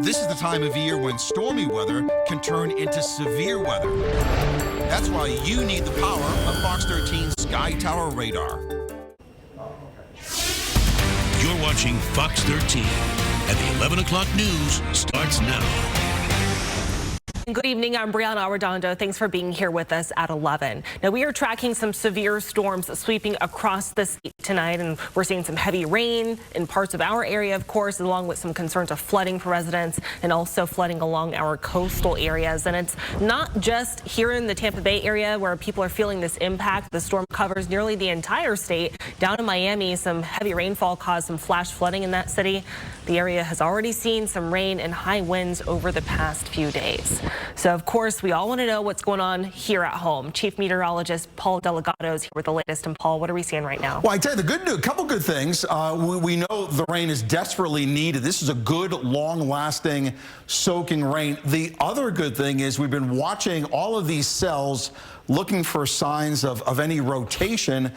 This is the time of year when stormy weather can turn into severe weather. That's why you need the power of Fox 13's Sky Tower radar. You're watching Fox 13, and the 11 o'clock news starts now. Good evening, I'm Brianna Arredondo. Thanks for being here with us at 11. Now, we are tracking some severe storms sweeping across the state tonight, and we're seeing some heavy rain in parts of our area, of course, along with some concerns of flooding for residents and also flooding along our coastal areas. And it's not just here in the Tampa Bay area where people are feeling this impact. The storm covers nearly the entire state. Down in Miami, some heavy rainfall caused some flash flooding in that city. The area has already seen some rain and high winds over the past few days. So, of course, we all want to know what's going on here at home. Chief Meteorologist Paul Delgado is here with the latest. And Paul, what are we seeing right now? Well, I tell you, the good news, a couple good things. We know the rain is desperately needed. This is a good, long-lasting, soaking rain. The other good thing is we've been watching all of these cells looking for signs of any rotation.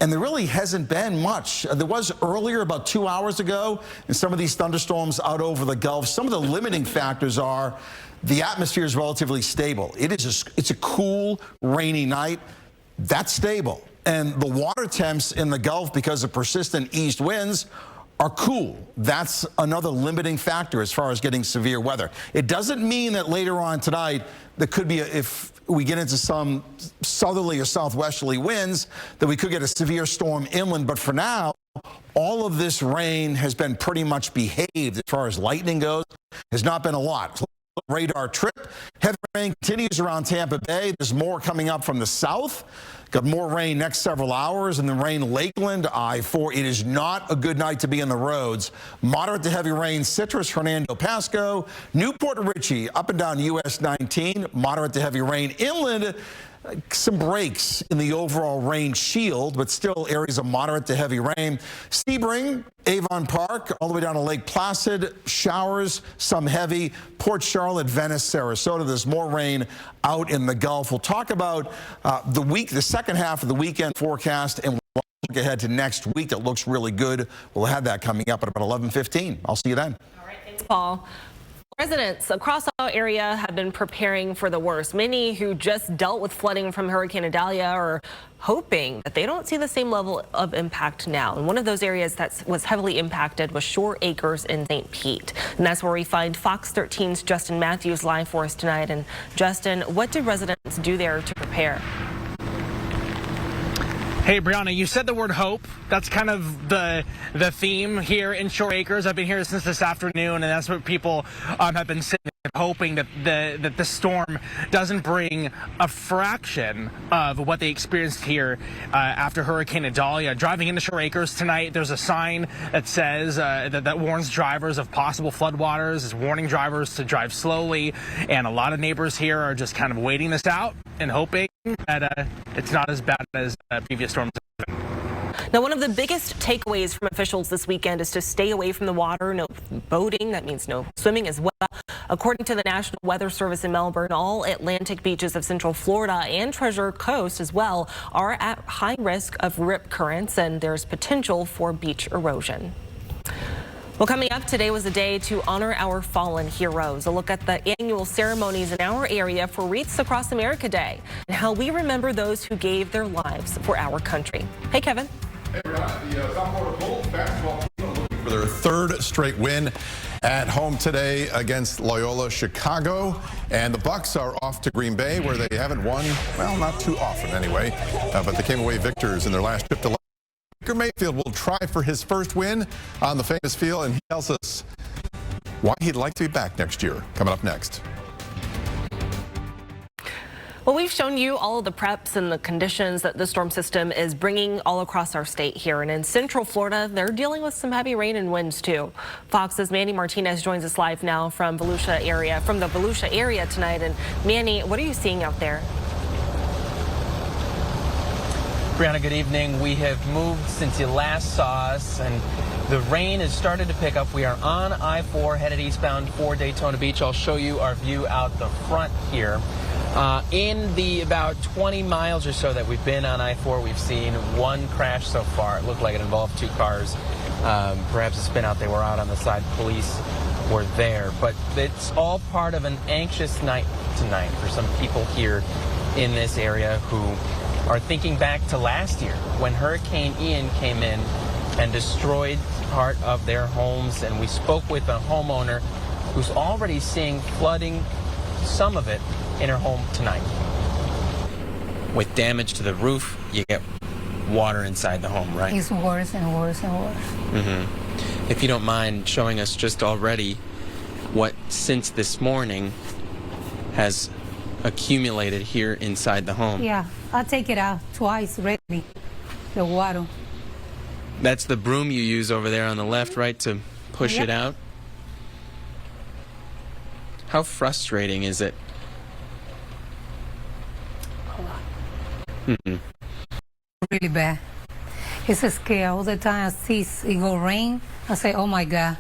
And there really hasn't been much. There was earlier, about 2 hours ago, in some of these thunderstorms out over the Gulf. Some of the limiting factors are the atmosphere is relatively stable. It's a cool, rainy night. That's stable. And the water temps in the Gulf, because of persistent east winds, are cool. That's another limiting factor as far as getting severe weather. It doesn't mean that later on tonight there could be, if we get into some southerly or southwesterly winds, that we could get a severe storm inland. But for now, all of this rain has been pretty much behaved as far as lightning goes. Has not been a lot. Radar trip. Heavy rain continues around Tampa Bay. There's more coming up from the south. Got more rain next several hours, and then rain Lakeland, I-4. It is not a good night to be on the roads. Moderate to heavy rain, Citrus, Hernando, Pasco, Newport Richey, up and down US 19. Moderate to heavy rain inland. Some breaks in the overall rain shield, but still areas of moderate to heavy rain. Sebring, Avon Park, all the way down to Lake Placid, showers, some heavy. Port Charlotte, Venice, Sarasota, there's more rain out in the Gulf. We'll talk about the second half of the weekend forecast, and we'll look ahead to next week. That looks really good. We'll have that coming up at about 11:15. I'll see you then. All right, thanks, Paul. Residents across our area have been preparing for the worst. Many who just dealt with flooding from Hurricane Idalia are hoping that they don't see the same level of impact now. And one of those areas that was heavily impacted was Shore Acres in St. Pete. And that's where we find Fox 13's Justin Matthews live for us tonight. And Justin, what did residents do there to prepare? Hey, Brianna, you said the word hope. That's kind of the theme here in Shore Acres. I've been here since this afternoon, and that's what people have been saying, hoping that the storm doesn't bring a fraction of what they experienced here after Hurricane Idalia. Driving into Shore Acres tonight, there's a sign that says that warns drivers of possible floodwaters, is warning drivers to drive slowly, and a lot of neighbors here are just kind of waiting this out and hoping that it's not as bad as previous storms have been. Now, one of the biggest takeaways from officials this weekend is to stay away from the water. No boating, that means no swimming as well. According to the National Weather Service in Melbourne, all Atlantic beaches of Central Florida and Treasure Coast as well are at high risk of rip currents, and there's potential for beach erosion. Well, coming up today was a day to honor our fallen heroes. A look at the annual ceremonies in our area for Wreaths Across America Day and how we remember those who gave their lives for our country. Hey, Kevin. Hey, Brianna, the South Florida Bulls basketball team are looking for their third straight win at home today against Loyola Chicago. And the Bucks are off to Green Bay, where they haven't won, well, not too often anyway, but they came away victors in their last trip to Baker Mayfield will try for his first win on the famous field, and he tells us why he'd like to be back next year. Coming up next. Well, we've shown you all of the preps and the conditions that the storm system is bringing all across our state here. And in Central Florida, they're dealing with some heavy rain and winds, too. Fox's Manny Martinez joins us live now from the Volusia area tonight. And Manny, what are you seeing out there? Brianna, good evening. We have moved since you last saw us, and the rain has started to pick up. We are on I-4 headed eastbound for Daytona Beach. I'll show you our view out the front here. In the about 20 miles or so that we've been on I-4, we've seen one crash so far. It looked like it involved two cars. Perhaps a spin out. They were out on the side. Police were there. But it's all part of an anxious night tonight for some people here in this area who are thinking back to last year when Hurricane Ian came in and destroyed part of their homes. And we spoke with a homeowner who's already seeing flooding, some of it, in her home tonight. With damage to the roof, you get water inside the home, right? It's worse and worse and worse. Mm-hmm. If you don't mind showing us just already what, since this morning, has accumulated here inside the home. Yeah, I'll take it out twice already, the water. That's the broom you use over there on the left, right, to push it out? How frustrating is it? Mm-hmm. Really bad. It's a scare. All the time I see it go rain, I say, oh my God.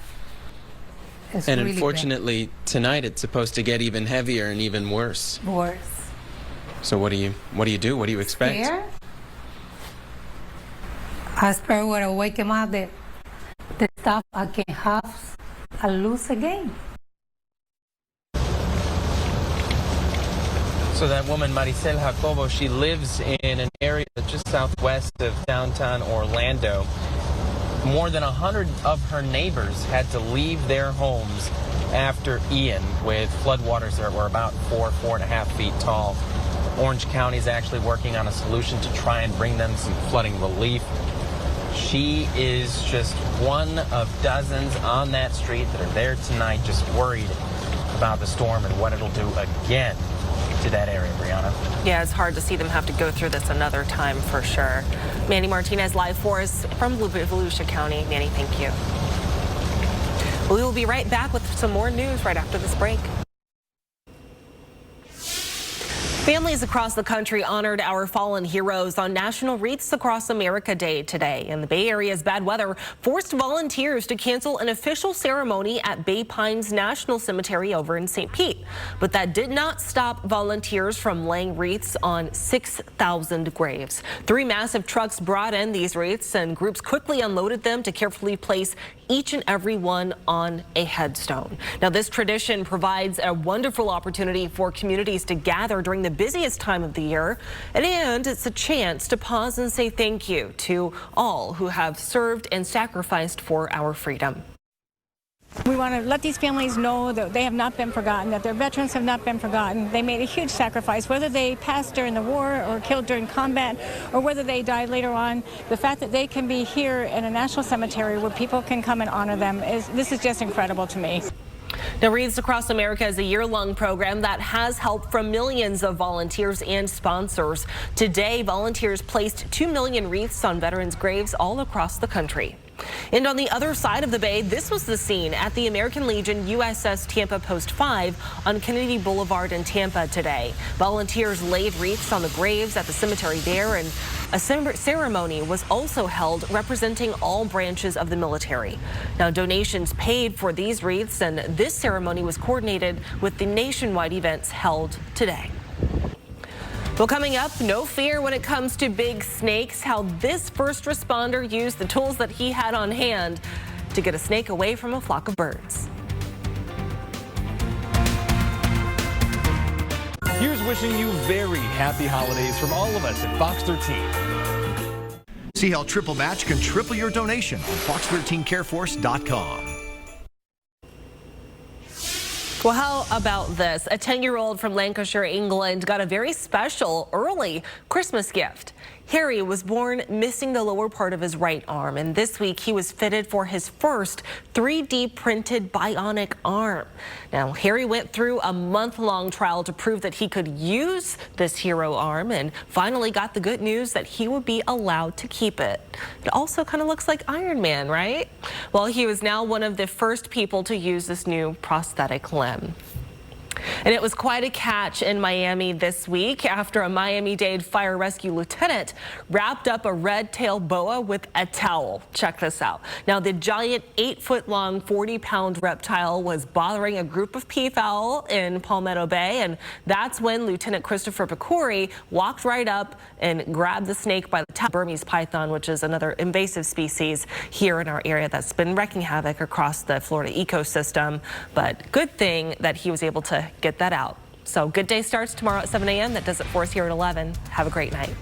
It's And really unfortunately, tonight it's supposed to get even heavier and even worse. bad. Worse. So what do you do? What do you expect? Scared? I expect when I wake him up that the stuff I can have, I lose again. So that woman, Maricel Jacobo, she lives in an area just southwest of downtown Orlando. More than 100 of her neighbors had to leave their homes after Ian, with floodwaters that were about 4.5 feet tall. Orange County is actually working on a solution to try and bring them some flooding relief. She is just one of dozens on that street that are there tonight, just worried about the storm and what it'll do again to that area, Brianna. Yeah, it's hard to see them have to go through this another time for sure. Manny Martinez live for us from Volusia County. Manny, thank you. We will be right back with some more news right after this break. Families across the country honored our fallen heroes on National Wreaths Across America Day today. And the Bay Area's bad weather forced volunteers to cancel an official ceremony at Bay Pines National Cemetery over in St. Pete. But that did not stop volunteers from laying wreaths on 6,000 graves. 3 massive trucks brought in these wreaths, and groups quickly unloaded them to carefully place each and every one on a headstone. Now, this tradition provides a wonderful opportunity for communities to gather during the busiest time of the year, and it's a chance to pause and say thank you to all who have served and sacrificed for our freedom. We want to let these families know that they have not been forgotten, that their veterans have not been forgotten. They made a huge sacrifice, whether they passed during the war or killed during combat, or whether they died later on. The fact that they can be here in a national cemetery where people can come and honor them, this is just incredible to me. Now, Wreaths Across America is a year-long program that has help from millions of volunteers and sponsors. Today, volunteers placed 2 million wreaths on veterans' graves all across the country. And on the other side of the bay, this was the scene at the American Legion USS Tampa Post 5 on Kennedy Boulevard in Tampa today. Volunteers laid wreaths on the graves at the cemetery there, and a ceremony was also held representing all branches of the military. Now, donations paid for these wreaths, and this ceremony was coordinated with the nationwide events held today. Well, coming up, no fear when it comes to big snakes, how this first responder used the tools that he had on hand to get a snake away from a flock of birds. Here's wishing you very happy holidays from all of us at Fox 13. See how Triple Match can triple your donation on fox13careforce.com. Well, how about this? A 10-year-old from Lancashire, England got a very special early Christmas gift. Harry was born missing the lower part of his right arm, and this week he was fitted for his first 3D printed bionic arm. Now, Harry went through a month-long trial to prove that he could use this hero arm, and finally got the good news that he would be allowed to keep it. It also kind of looks like Iron Man, right? Well, he was now one of the first people to use this new prosthetic limb. And it was quite a catch in Miami this week after a Miami-Dade fire rescue lieutenant wrapped up a red-tailed boa with a towel. Check this out. Now, the giant 8-foot-long, 40-pound reptile was bothering a group of peafowl in Palmetto Bay, and that's when Lieutenant Christopher Pecori walked right up and grabbed the snake by the tail. Burmese python, which is another invasive species here in our area that's been wreaking havoc across the Florida ecosystem. But good thing that he was able to get that out. So Good Day starts tomorrow at 7 a.m. That does it for us here at 11. Have a great night.